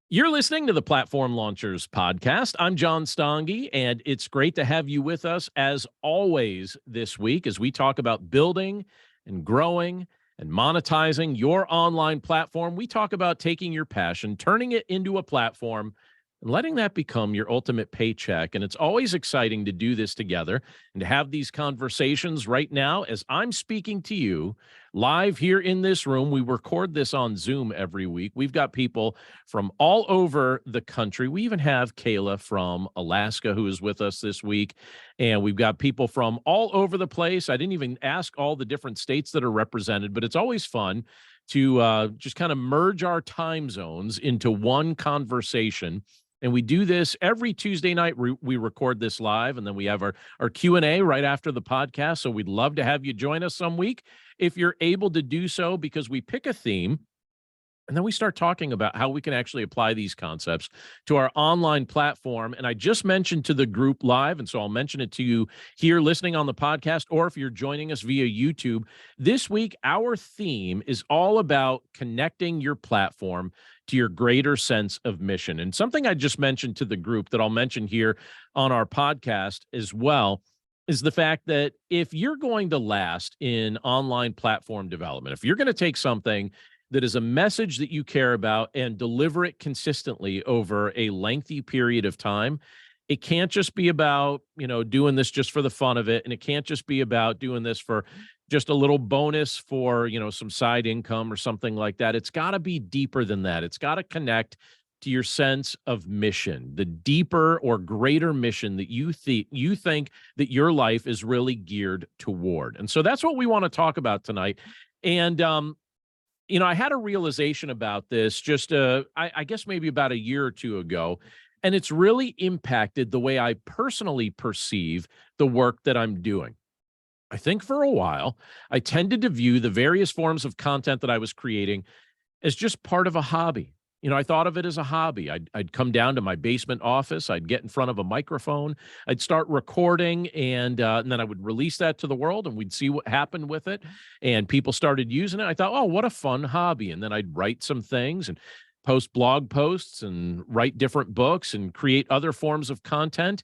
You're listening to the Platform Launchers podcast. I'm John Stange, and it's great to have you with us as always this week as we talk about building and growing and monetizing your online platform. We talk about taking your passion, turning it into a platform, and letting that become your ultimate paycheck. And it's always exciting to do this together and to have these conversations right now as I'm speaking to you live here in this room. We record this on Zoom every week. We've got people from all over the country. We even have Kayla from Alaska who is with us this week. And we've got people from all over the place. I didn't even ask all the different states that are represented, but it's always fun to just kind of merge our time zones into one conversation. And we do this every Tuesday night. We record this live, and then we have our Q&A right after the podcast. So we'd love to have you join us some week if you're able to do so, because we pick a theme and then we start talking about how we can actually apply these concepts to our online platform. And I just mentioned to the group live, and so I'll mention it to you here listening on the podcast, or if you're joining us via YouTube. This week, our theme is all about connecting your platform to your greater sense of mission. And something I just mentioned to the group that I'll mention here on our podcast as well is the fact that if you're going to last in online platform development, if you're going to take something that is a message that you care about and deliver it consistently over a lengthy period of time, it can't just be about, doing this just for the fun of it. And it can't just be about doing this for just a little bonus for, some side income or something like that. It's got to be deeper than that. It's got to connect to your sense of mission, the deeper or greater mission that you think that your life is really geared toward. And so that's what we want to talk about tonight. And, I had a realization about this just, I guess maybe about a year or two ago, and it's really impacted the way I personally perceive the work that I'm doing. I think for a while, I tended to view the various forms of content that I was creating as just part of a hobby. I thought of it as a hobby. I'd come down to my basement office. I'd get in front of a microphone. I'd start recording, and then I would release that to the world, and we'd see what happened with it. And people started using it. I thought, oh, what a fun hobby. And then I'd write some things and post blog posts and write different books and create other forms of content.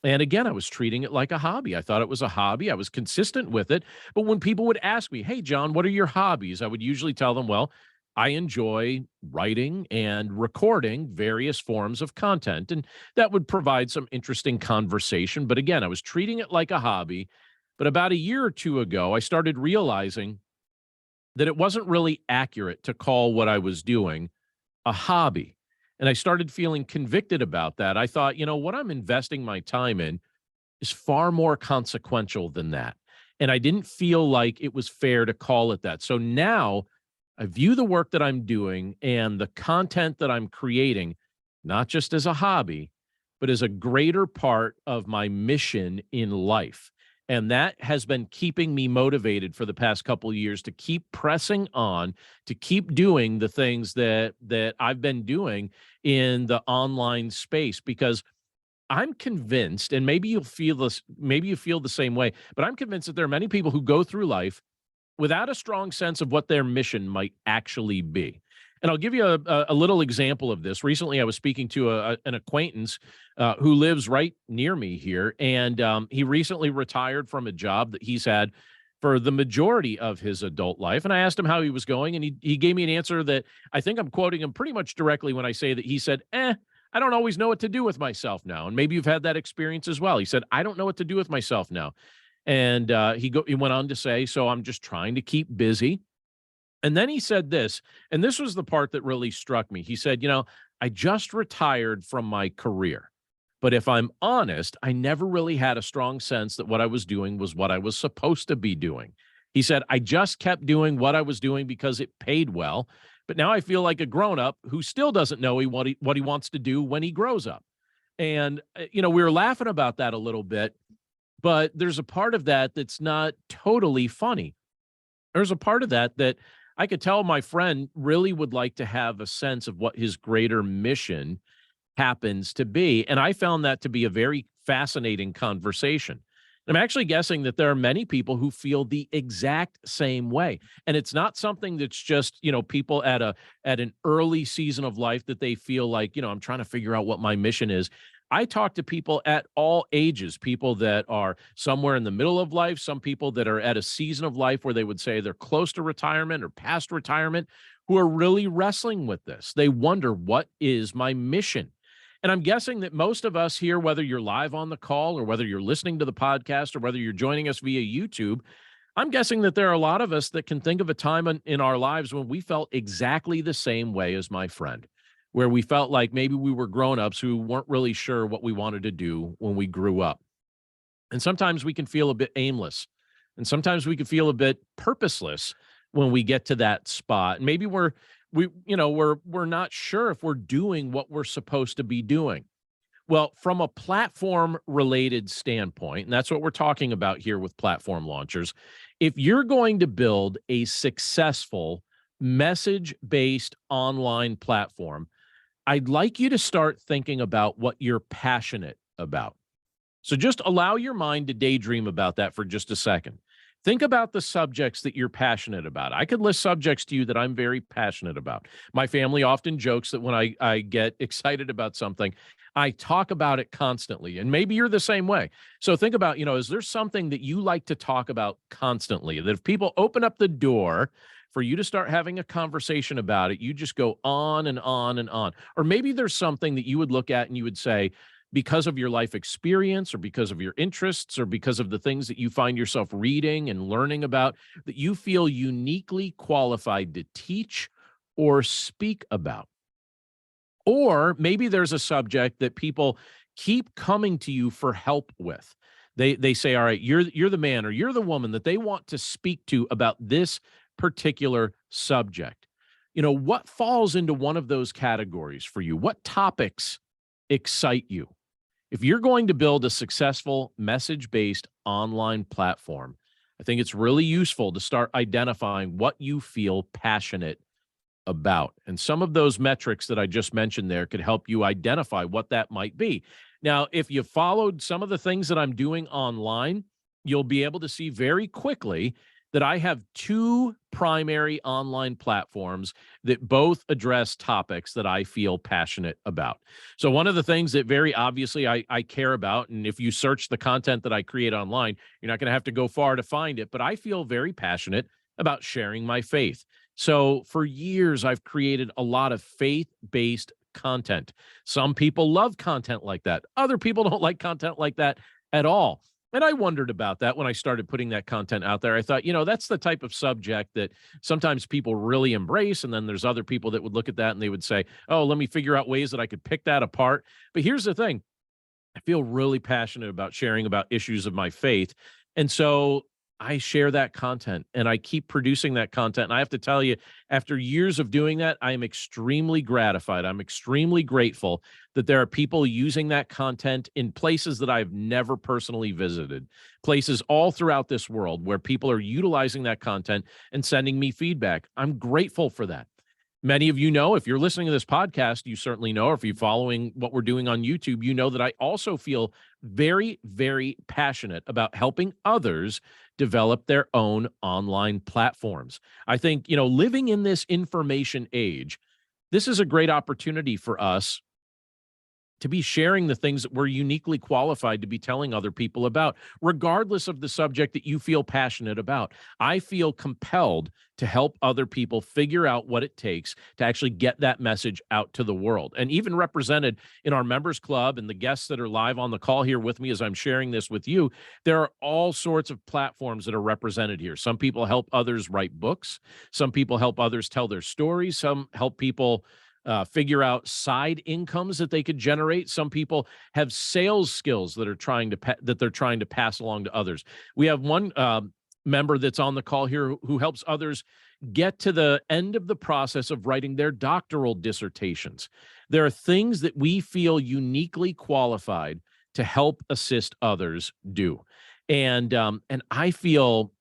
And again, I was treating it like a hobby. I thought it was a hobby. I was consistent with it. But when people would ask me, hey, John, what are your hobbies? I would usually tell them, well, I enjoy writing and recording various forms of content, and that would provide some interesting conversation. But again, I was treating it like a hobby. But about a year or two ago, I started realizing that it wasn't really accurate to call what I was doing a hobby. And I started feeling convicted about that. I thought, what I'm investing my time in is far more consequential than that. And I didn't feel like it was fair to call it that. So now I view the work that I'm doing and the content that I'm creating, not just as a hobby, but as a greater part of my mission in life. And that has been keeping me motivated for the past couple of years to keep pressing on, to keep doing the things that I've been doing in the online space, because I'm convinced, and maybe you'll feel this, maybe you feel the same way, but I'm convinced that there are many people who go through life without a strong sense of what their mission might actually be. And I'll give you a little example of this. Recently, I was speaking to an acquaintance who lives right near me here, and he recently retired from a job that he's had for the majority of his adult life. And I asked him how he was going, and he gave me an answer that I think I'm quoting him pretty much directly when I say that he said, I don't always know what to do with myself now. And maybe you've had that experience as well. He said, I don't know what to do with myself now. And he went on to say, so I'm just trying to keep busy. And then he said this, and this was the part that really struck me. He said, I just retired from my career, but if I'm honest, I never really had a strong sense that what I was doing was what I was supposed to be doing. He said, I just kept doing what I was doing because it paid well, but now I feel like a grown-up who still doesn't know what he wants to do when he grows up. And, we were laughing about that a little bit, but there's a part of that that's not totally funny. There's a part of that I could tell my friend really would like to have a sense of what his greater mission happens to be. And I found that to be a very fascinating conversation. I'm actually guessing that there are many people who feel the exact same way. And it's not something that's just, people at an early season of life that they feel like, I'm trying to figure out what my mission is. I talk to people at all ages, people that are somewhere in the middle of life, some people that are at a season of life where they would say they're close to retirement or past retirement, who are really wrestling with this. They wonder, what is my mission? And I'm guessing that most of us here, whether you're live on the call or whether you're listening to the podcast or whether you're joining us via YouTube, I'm guessing that there are a lot of us that can think of a time in our lives when we felt exactly the same way as my friend, where we felt like maybe we were grown-ups who weren't really sure what we wanted to do when we grew up. And sometimes we can feel a bit aimless, and sometimes we can feel a bit purposeless when we get to that spot. And maybe we're not sure if we're doing what we're supposed to be doing. Well, from a platform related standpoint, and that's what we're talking about here with platform launchers, if you're going to build a successful message based online platform, I'd like you to start thinking about what you're passionate about. So just allow your mind to daydream about that for just a second. Think about the subjects that you're passionate about. I could list subjects to you that I'm very passionate about. My family often jokes that when I get excited about something, I talk about it constantly. And maybe you're the same way. So think about, is there something that you like to talk about constantly, that if people open up the door for you to start having a conversation about it, you just go on and on and on? Or maybe there's something that you would look at and you would say, because of your life experience or because of your interests or because of the things that you find yourself reading and learning about, that you feel uniquely qualified to teach or speak about. Or maybe there's a subject that people keep coming to you for help with. They say, all right, you're the man or you're the woman that they want to speak to about this particular subject. What falls into one of those categories for you? What topics excite you? If you're going to build a successful message-based online platform, I think it's really useful to start identifying what you feel passionate about. And some of those metrics that I just mentioned there could help you identify what that might be. Now, if you followed some of the things that I'm doing online, you'll be able to see very quickly that I have two primary online platforms that both address topics that I feel passionate about. So one of the things that very obviously I care about, and if you search the content that I create online, you're not going to have to go far to find it, but I feel very passionate about sharing my faith. So for years, I've created a lot of faith-based content. Some people love content like that. Other people don't like content like that at all. And I wondered about that when I started putting that content out there. I thought, that's the type of subject that sometimes people really embrace. And then there's other people that would look at that and they would say, oh, let me figure out ways that I could pick that apart. But here's the thing. I feel really passionate about sharing about issues of my faith. And so I share that content and I keep producing that content. And I have to tell you, after years of doing that, I am extremely gratified. I'm extremely grateful that there are people using that content in places that I've never personally visited, places all throughout this world where people are utilizing that content and sending me feedback. I'm grateful for that. Many of you know, if you're listening to this podcast, you certainly know, or if you're following what we're doing on YouTube, you know that I also feel very, very passionate about helping others develop their own online platforms. I think, living in this information age, this is a great opportunity for us to be sharing the things that we're uniquely qualified to be telling other people about, regardless of the subject that you feel passionate about. I feel compelled to help other people figure out what it takes to actually get that message out to the world. And even represented in our members club and the guests that are live on the call here with me as I'm sharing this with you, there are all sorts of platforms that are represented here. Some people help others write books. Some people help others tell their stories. Some help people figure out side incomes that they could generate. Some people have sales skills that they're trying to pass along to others. We have one member that's on the call here who helps others get to the end of the process of writing their doctoral dissertations. There are things that we feel uniquely qualified to help assist others do, and I feel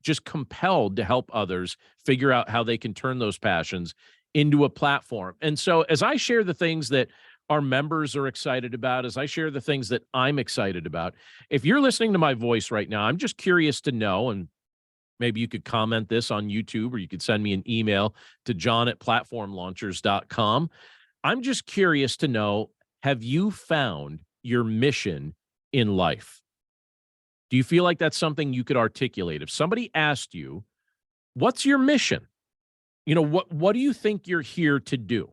just compelled to help others figure out how they can turn those passions into a platform. And so as I share the things that our members are excited about, as I share the things that I'm excited about. If you're listening to my voice right now, I'm just curious to know, and maybe you could comment this on YouTube or you could send me an email to john@platformlaunchers.com. I'm just curious to know, have you found your mission in life? Do you feel like that's something you could articulate? If somebody asked you, what's your mission? What do you think you're here to do?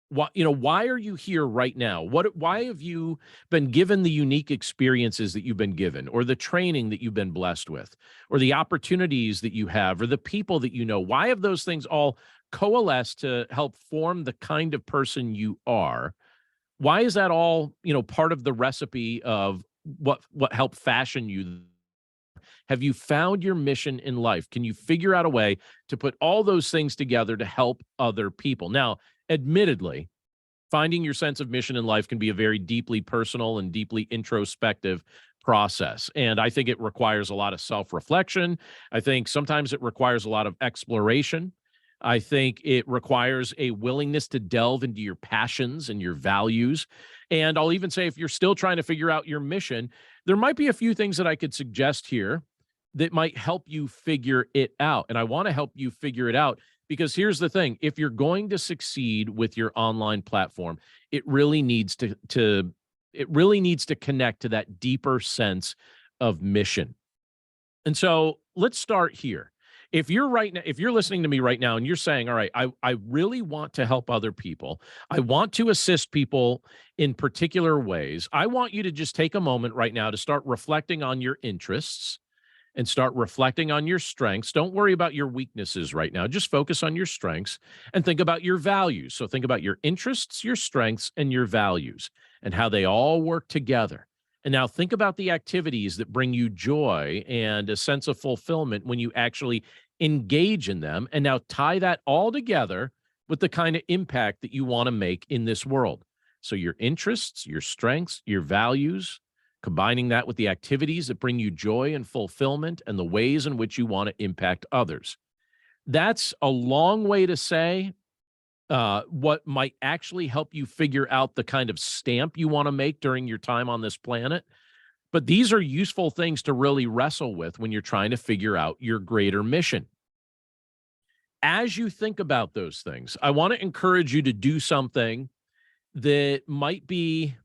Why are you here right now? Why have you been given the unique experiences that you've been given, or the training that you've been blessed with, or the opportunities that you have, or the people that you know? Why have those things all coalesced to help form the kind of person you are? Why is that all, part of the recipe of what helped fashion you? Have you found your mission in life? Can you figure out a way to put all those things together to help other people? Now, admittedly, finding your sense of mission in life can be a very deeply personal and deeply introspective process. And I think it requires a lot of self reflection. I think sometimes it requires a lot of exploration. I think it requires a willingness to delve into your passions and your values. And I'll even say, if you're still trying to figure out your mission, there might be a few things that I could suggest here that might help you figure it out. And I want to help you figure it out because here's the thing: if you're going to succeed with your online platform, it really needs to connect to that deeper sense of mission. And so let's start here. If you're listening to me right now and you're saying, all right, I really want to help other people. I want to assist people in particular ways. I want you to just take a moment right now to start reflecting on your interests and start reflecting on your strengths. Don't worry about your weaknesses right now. Just focus on your strengths and think about your values. So think about your interests, your strengths, and your values and how they all work together. And now think about the activities that bring you joy and a sense of fulfillment when you actually engage in them. And now tie that all together with the kind of impact that you want to make in this world. So your interests, your strengths, your values, combining that with the activities that bring you joy and fulfillment and the ways in which you want to impact others. That's a long way to say what might actually help you figure out the kind of stamp you want to make during your time on this planet. But these are useful things to really wrestle with when you're trying to figure out your greater mission. As you think about those things, I want to encourage you to do something that might be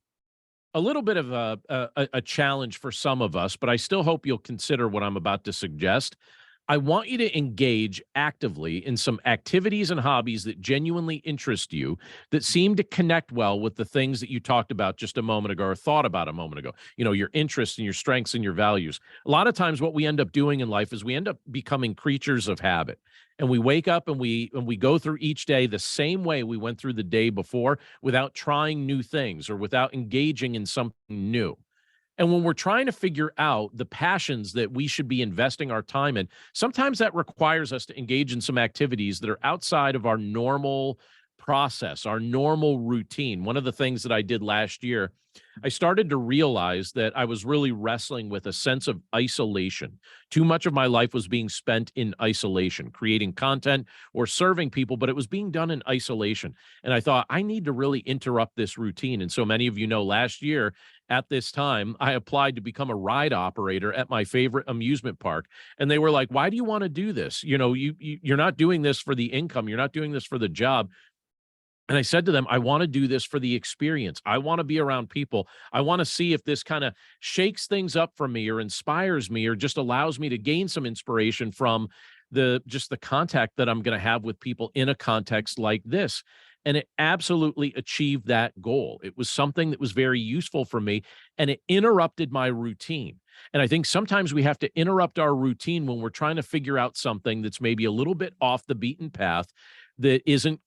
a little bit of a challenge for some of us, but I still hope you'll consider what I'm about to suggest. I want you to engage actively in some activities and hobbies that genuinely interest you, that seem to connect well with the things that you talked about just a moment ago or thought about a moment ago. Your interests and your strengths and your values. A lot of times what we end up doing in life is we end up becoming creatures of habit. And we wake up and we go through each day the same way we went through the day before, without trying new things or without engaging in something new. And when we're trying to figure out the passions that we should be investing our time in, sometimes that requires us to engage in some activities that are outside of our normal process, our normal routine. One of the things that I did last year, I started to realize that I was really wrestling with a sense of isolation. Too much of my life was being spent in isolation, creating content or serving people, but it was being done in isolation. And I thought, I need to really interrupt this routine. And so many of you know, last year at this time, I applied to become a ride operator at my favorite amusement park. And they were like, why do you want to do this? You're not doing this for the income. You're not doing this for the job. And I said to them, I want to do this for the experience. I want to be around people. I want to see if this kind of shakes things up for me or inspires me or just allows me to gain some inspiration from the contact that I'm going to have with people in a context like this. And it absolutely achieved that goal. It was something that was very useful for me, and it interrupted my routine. And I think sometimes we have to interrupt our routine when we're trying to figure out something that's maybe a little bit off the beaten path, that isn't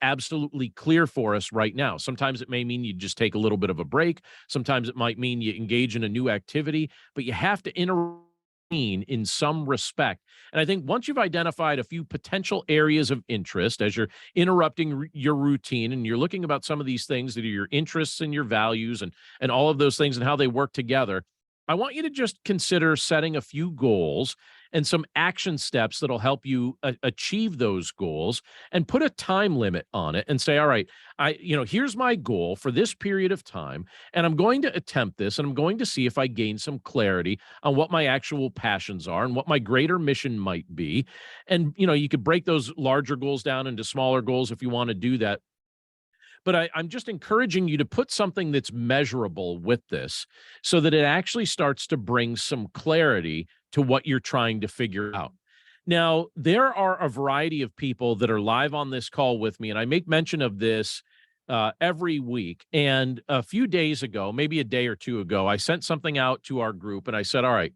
absolutely clear for us right now. Sometimes it may mean you just take a little bit of a break. Sometimes it might mean you engage in a new activity, but you have to interrupt in some respect. And I think once you've identified a few potential areas of interest as you're interrupting your routine, and you're looking about some of these things that are your interests and your values and all of those things and how they work together, I want you to just consider setting a few goals and some action steps that'll help you achieve those goals, and put a time limit on it and say, all right, here's my goal for this period of time, and I'm going to attempt this, and I'm going to see if I gain some clarity on what my actual passions are and what my greater mission might be. And, you could break those larger goals down into smaller goals if you want to do that. But I'm just encouraging you to put something that's measurable with this so that it actually starts to bring some clarity to what you're trying to figure out. Now, there are a variety of people that are live on this call with me, and I make mention of this every week. And a few days ago, maybe a day or two ago, I sent something out to our group and I said, all right,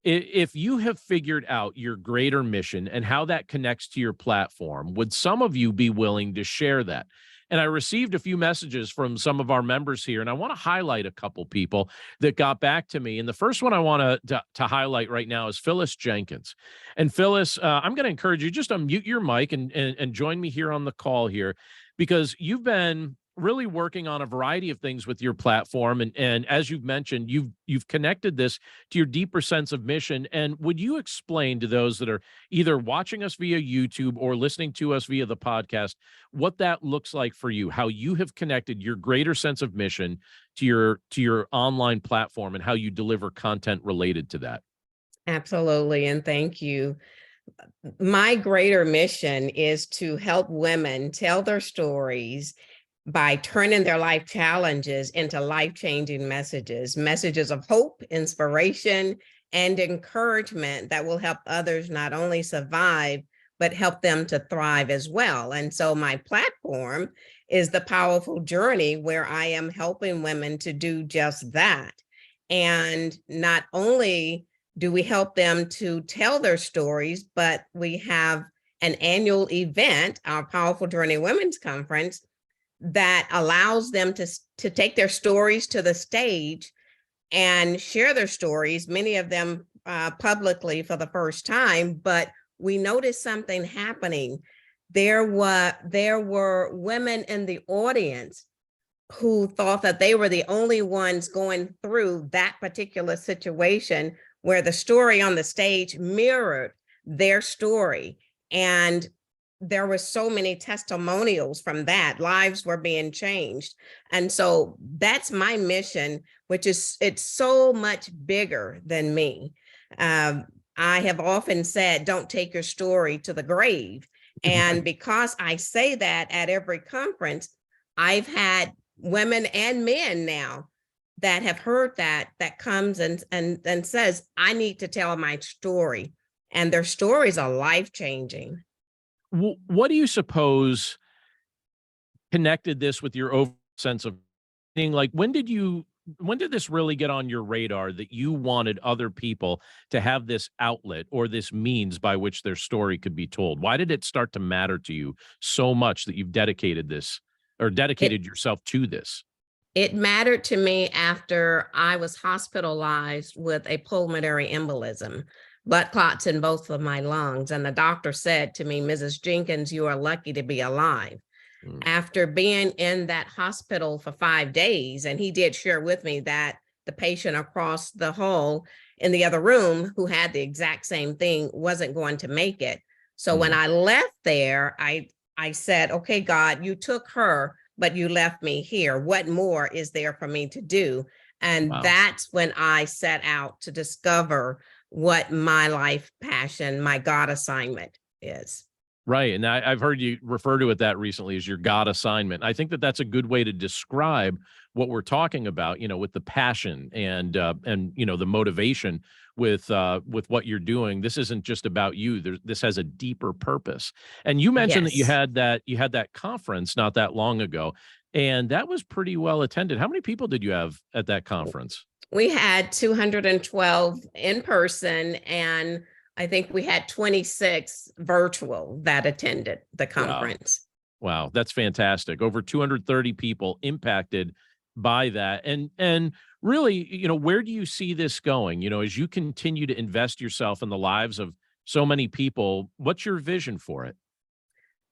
if you have figured out your greater mission and how that connects to your platform, would some of you be willing to share that? And I received a few messages from some of our members here, and I want to highlight a couple people that got back to me. And the first one I want to highlight right now is Phyllis Jenkins. And Phyllis, I'm going to encourage you just unmute your mic and join me here on the call here, because you've been really working on a variety of things with your platform. And as you've mentioned, you've connected this to your deeper sense of mission. And would you explain to those that are either watching us via YouTube or listening to us via the podcast, what that looks like for you, how you have connected your greater sense of mission to your online platform and how you deliver content related to that? Absolutely. And thank you. My greater mission is to help women tell their stories by turning their life challenges into life-changing messages of hope, inspiration, and encouragement that will help others not only survive, but help them to thrive as well. And so my platform is The Powerful Journey, where I am helping women to do just that. And not only do we help them to tell their stories, but we have an annual event, our Powerful Journey Women's Conference, that allows them to take their stories to the stage and share their stories, many of them publicly for the first time. But we noticed something happening. There were women in the audience who thought that they were the only ones going through that particular situation, where the story on the stage mirrored their story. And there were so many testimonials from that. Lives were being changed. And so that's my mission, it's so much bigger than me. I have often said, don't take your story to the grave. And because I say that at every conference, I've had women and men now that have heard that comes and says, I need to tell my story. And their stories are life-changing. What do you suppose connected this with your overall sense of being? Like, when did this really get on your radar that you wanted other people to have this outlet or this means by which their story could be told? Why did it start to matter to you so much that you've dedicated yourself to this? It mattered to me after I was hospitalized with a pulmonary embolism, blood clots in both of my lungs. And the doctor said to me, Mrs. Jenkins, you are lucky to be alive. After being in that hospital for 5 days, and he did share with me that the patient across the hall in the other room who had the exact same thing wasn't going to make it. So when I left there, I said, okay, God, you took her, but you left me here. What more is there for me to do? And that's when I set out to discover what my life passion, my God assignment is. Right. And I've heard you refer to it that recently as your God assignment. I think that that's a good way to describe what we're talking about, with the passion and the motivation with what you're doing. This isn't just about you. This has a deeper purpose. And you mentioned that you had that conference not that long ago, and that was pretty well attended. How many people did you have at that conference? We had 212 in person, and I think we had 26 virtual that attended the conference. Wow, that's fantastic. Over 230 people impacted by that. And really, where do you see this going? As you continue to invest yourself in the lives of so many people, what's your vision for it?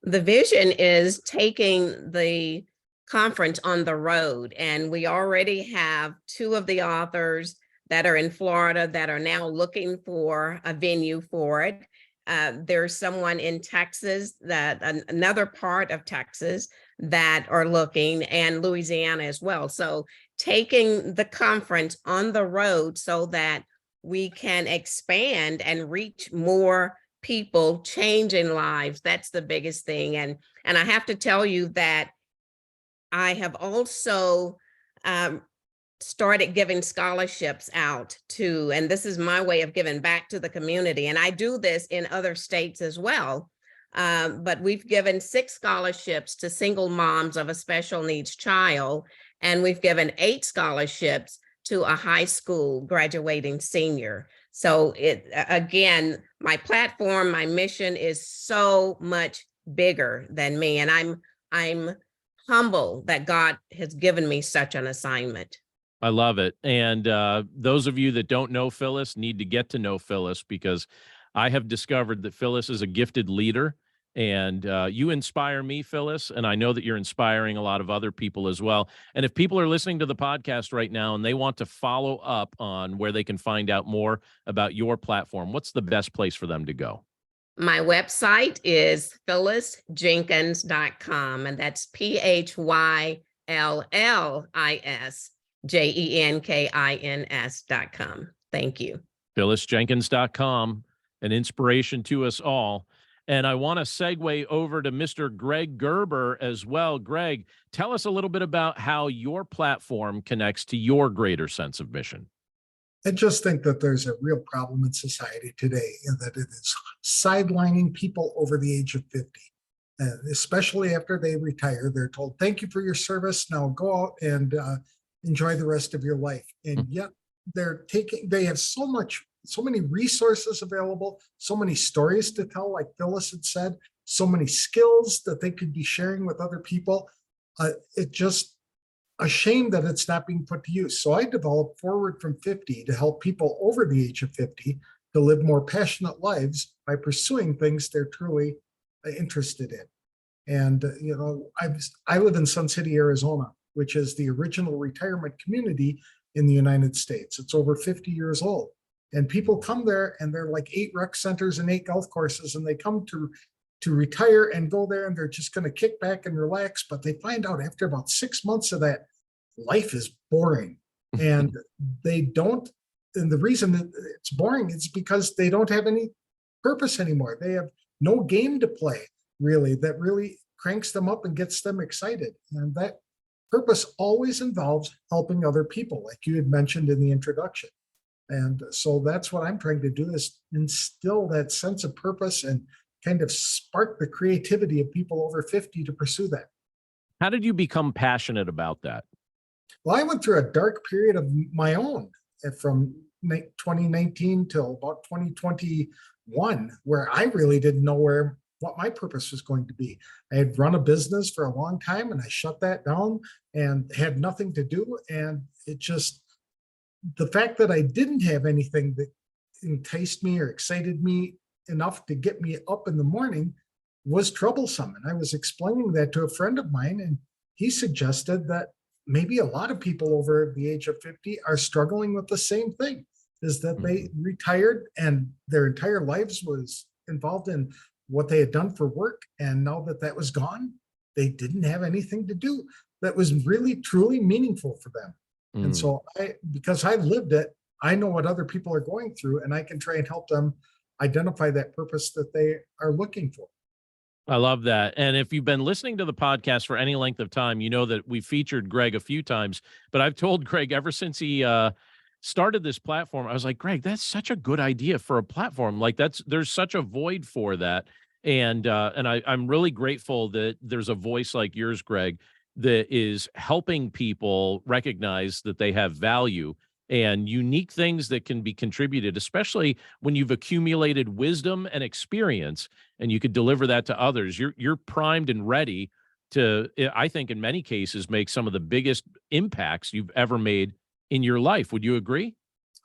The vision is taking the conference on the road, and we already have 2 of the authors that are in Florida that are now looking for a venue for it. There's someone in Texas, another part of Texas, that are looking, and Louisiana as well. So taking the conference on the road so that we can expand and reach more people, changing lives. That's the biggest thing. And I have to tell you that I have also started giving scholarships out too. And this is my way of giving back to the community. And I do this in other states as well. But we've given 6 scholarships to single moms of a special needs child. And we've given 8 scholarships to a high school graduating senior. So again, my platform, my mission is so much bigger than me. And I'm humble that God has given me such an assignment. I love it. And those of you that don't know Phyllis need to get to know Phyllis, because I have discovered that Phyllis is a gifted leader, and you inspire me, Phyllis, and I know that you're inspiring a lot of other people as well. And if people are listening to the podcast right now and they want to follow up on where they can find out more about your platform, what's the best place for them to go? My website is phyllisjenkins.com, and that's PhyllisJenkins.com. Thank you. phyllisjenkins.com, an inspiration to us all. And I want to segue over to Mr. Greg Gerber as well. Greg, tell us a little bit about how your platform connects to your greater sense of mission. I just think that there's a real problem in society today, and that it is sidelining people over the age of 50. Especially after they retire, they're told, thank you for your service. Now go out and enjoy the rest of your life. And yet they have so many resources available, so many stories to tell, like Phyllis had said, so many skills that they could be sharing with other people. It just a shame that it's not being put to use. So I developed Forward from 50 to help people over the age of 50 to live more passionate lives by pursuing things they're truly interested in. And, I live in Sun City, Arizona, which is the original retirement community in the United States. It's over 50 years old. And people come there, and they're like 8 rec centers and 8 golf courses, and they come to retire and go there, and they're just going to kick back and relax. But they find out after about 6 months of that, life is boring. And they don't, and the reason that it's boring is because they don't have any purpose anymore. They have no game to play, really, that really cranks them up and gets them excited. And that purpose always involves helping other people, like you had mentioned in the introduction. And so that's what I'm trying to do, is instill that sense of purpose and kind of spark the creativity of people over 50 to pursue that. How did you become passionate about that? Well, I went through a dark period of my own from 2019 till about 2021, where I really didn't know what my purpose was going to be. I had run a business for a long time, and I shut that down and had nothing to do. And it just, the fact that I didn't have anything that enticed me or excited me enough to get me up in the morning was troublesome. And I was explaining that to a friend of mine, and he suggested that maybe a lot of people over the age of 50 are struggling with the same thing, is that they retired and their entire lives was involved in what they had done for work. And now that that was gone, they didn't have anything to do that was really, truly meaningful for them. And so because I lived it, I know what other people are going through, and I can try and help them identify that purpose that they are looking for. I love that. And if you've been listening to the podcast for any length of time, you know that we featured Greg a few times, but I've told Greg ever since he started this platform, I was like, Greg, that's such a good idea for a platform. Like there's such a void for that. And I'm really grateful that there's a voice like yours, Greg, that is helping people recognize that they have value and unique things that can be contributed, especially when you've accumulated wisdom and experience and you could deliver that to others. You're primed and ready to, I think in many cases, make some of the biggest impacts you've ever made in your life. Would you agree?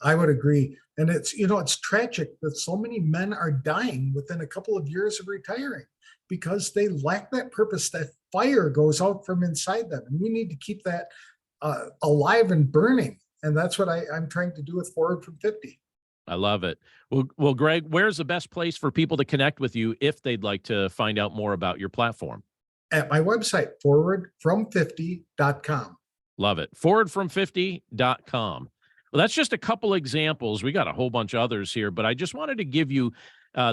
I would agree. And it's tragic that so many men are dying within a couple of years of retiring because they lack that purpose. That fire goes out from inside them. And we need to keep that alive and burning. And that's what I'm trying to do with Forward from 50. I love it. Well, Greg, where's the best place for people to connect with you if they'd like to find out more about your platform? At my website, forwardfrom50.com. Love it. Forwardfrom50.com. Well, that's just a couple examples. We got a whole bunch of others here, but I just wanted to give you,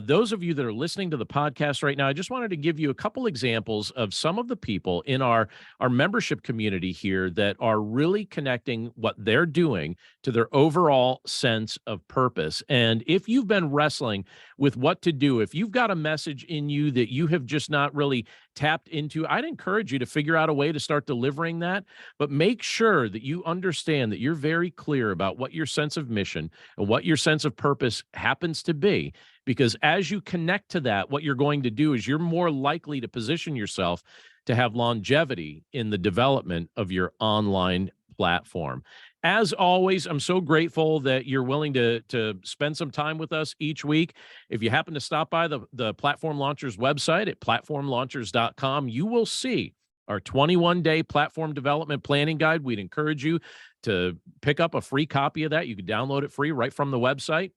those of you that are listening to the podcast right now, I just wanted to give you a couple examples of some of the people in our membership community here that are really connecting what they're doing to their overall sense of purpose. And if you've been wrestling with what to do, if you've got a message in you that you have just not really tapped into, I'd encourage you to figure out a way to start delivering that, but make sure that you understand that you're very clear about what your sense of mission and what your sense of purpose happens to be. Because as you connect to that, what you're going to do is you're more likely to position yourself to have longevity in the development of your online platform. As always, I'm so grateful that you're willing to spend some time with us each week. If you happen to stop by the Platform Launchers website at platformlaunchers.com, you will see our 21-day platform development planning guide. We'd encourage you to pick up a free copy of that. You can download it free right from the website.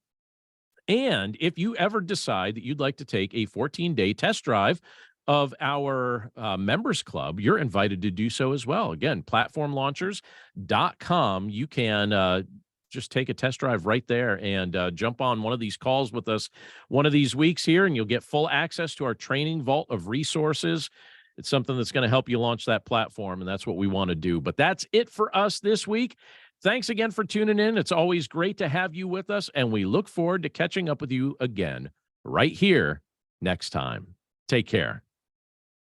And if you ever decide that you'd like to take a 14-day test drive of our members club, you're invited to do so as well. Again, platformlaunchers.com. You can just take a test drive right there and jump on one of these calls with us one of these weeks here, and you'll get full access to our training vault of resources. It's something that's going to help you launch that platform, and that's what we want to do. But that's it for us this week. Thanks again for tuning in. It's always great to have you with us, and we look forward to catching up with you again right here next time. Take care.